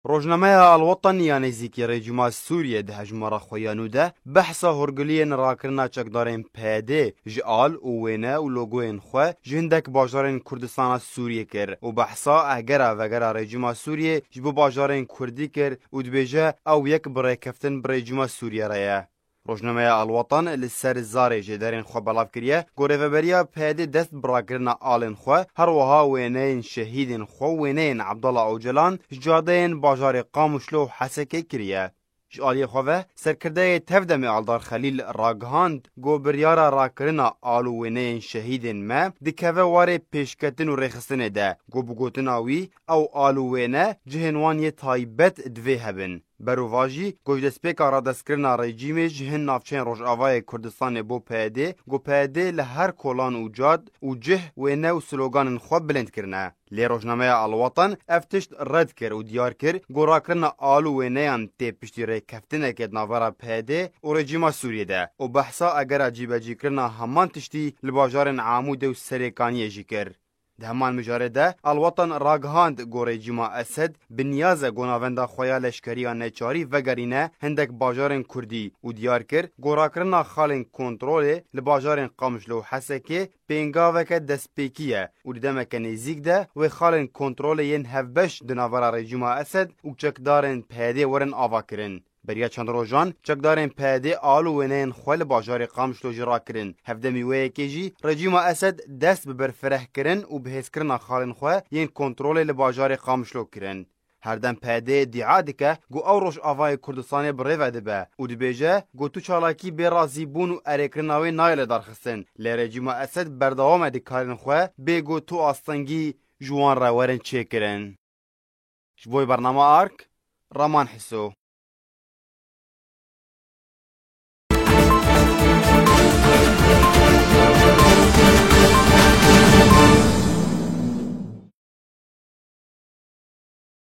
روزنامه الوطن یا نزدیکی رژیم سوریه ده هجمارا خویانو ده بحثا هرگلیین راکرنا چکدارین پیده جال و وینه و لوگوین خو جهندک باجارین کردستان سوریه کر و بحثا اگرا وگرا رژیم سوریه جبو باجارین کردی کر و دبیجه او یک برای کفتن بر رژیم سوریه رایه. روزنامه الوطن لسر زاری جدارین خو بلاف کریه گوریوبریا پیده دست براکرنا آلن خو هر وها وینین شهیدین خو وینین عبدالله اوجلان جادین باجار قاموشلو حسکه کریه. جالی خواه سرکرده تفدم آلدار خلیل راگهاند گو بریارا راکرنا آلو وینین شهیدین ما دکوه واره پیشکتن و رخصتنه ده گو بگوتن آوی او آلو وینه جهنوانی تایبت دوی هبن. بروواجی گوجدسپیک را دستکرنا رژیم جهن نافچین روجاوای کردستان بو پیده گو پیده لهر کولان و جاد و جه وینه و سلوگان خواب بلند کرنه. لی روزنامه الوطن افتشت رد کر و دیار کر گو راکرنا آلو وینه تی پشتی ری کفتنه که ناورا پیده و رژیم سوریه ده و بحثا اگر عجیب جی کرنا همان تشتی لباجارن عامود و سریکانی جی کر. ده همان مجارده الوطن راگهاند گو رژیم اسد بنیاز گوناوندا خویا لشکریا نچاری وگرینه هندک باجارن کردی و دیار کر گو راکرنا خالن کنترول لباجارن قامشلو حسکه پینگاوک دسپیکیه و دمک نزیک ده و خالن کنترول ین هفبش دناورا رژیم اسد و چکدارن پیده ورن آوا کرن. بریا چند روزان چکدارن پیده آلو وینین خوال باجار قامشلو جرا کرن. هفدمی ویکی جی رژیم اسد دست ببر فرح کرن و بهز کرنا خالن خواه ین کنترول لباجار قامشلو کرن. هر دم پیده دیعا که گو او روش آوای کردستان بریوه ده به و دبیجه گو تو چالاکی برازی بون و ارکرناوی نایل دارخستن لی رژیم اسد بردوام دکارن خواه بگو تو آستنگی جوان را ورن چه کرن. شبوی برنامه آرک رامان حسو